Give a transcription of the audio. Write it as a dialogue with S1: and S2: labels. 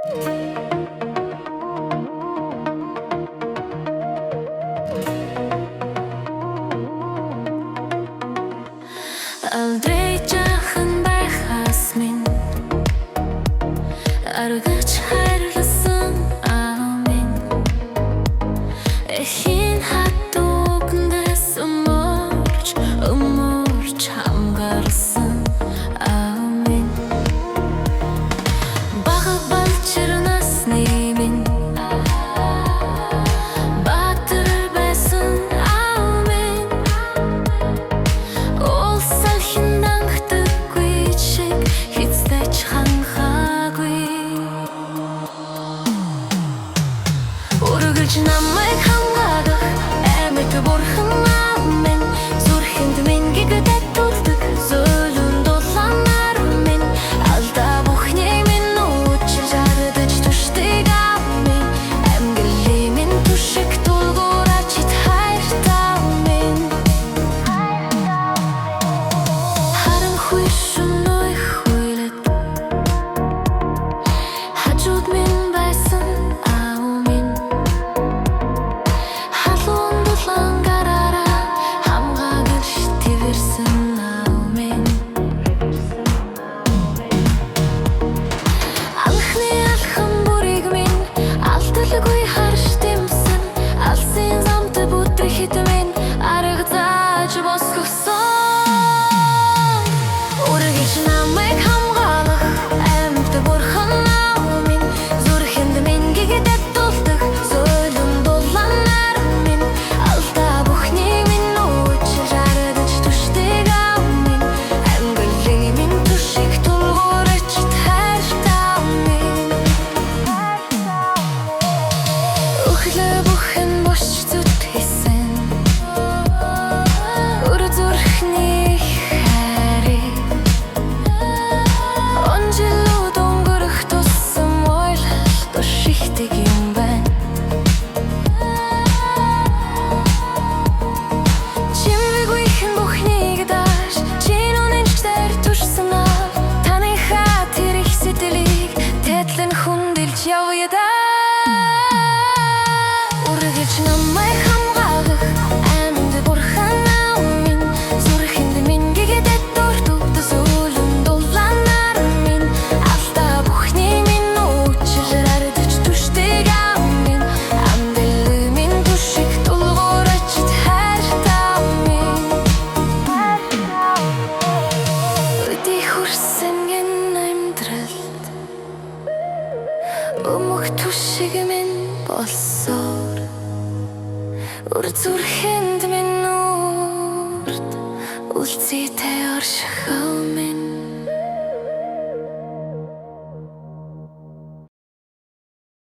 S1: Алдрей жаахан байхаас минь аргаж хайрласан минь эхийн хат үгэндээс өмөрч хамгаалсан минь бага балчирнаас минь баатар байсан минь ол салхин дангхдаггүй шиг хэцдэж ханхаагүй үргэлж намайг хамгаалах амьд бурхан минь зүрхэнд минь гэгдэт тулдаг зөөлөн дулаанаар минь алдаа бүхний минь үчил жардаж түшдэг минь амьдлын минь түшиг тулгуураач хайртай минь харанхуй шөнөй хуйлаад хажууд минь байсан минь халуун дулаан гараараа хамгаагалж твэрсэн минь алхны алхам бүрийг минь алдалгүй харж дэмсэн алсын замд бүтэхэд минь арга зааж босгосон үргэлж намайг хамгаалах амьд бурхан минь зүрхэнд минь гэгдэт тулдаг зөөлөн дулаанаар минь алдаа бүхний минь үчил жардаж түшдэг минь амьдлын минь түшиг тулгуураач хайртай минь өглөө бүхэн бош зүт хийсэн үр зүрхний хайрыг он жилүүд өнгөрөх тусам ойлголт шигтэй юм байна чимээгүй хэн бүхнийг дааш чин үнэнчээр түшсэн таны хат ирэх сэтгэлийг тэтлэн хүндэлж явъя да үргэлж намайг хамгаалах амьд бурхан минь зүрхэнд минь гэгдэт дуртуд зөөлөн дулаанаар минь алдаа бүхний минь үчил жардаж түшдэг минь амьдлын минь түшиг тулгуураач хайртай минь өдий хүрсэн амьдралд өмөх түшиг минь болсоор үр зүрхэнд минь үрд үлцээтэй оршихав минь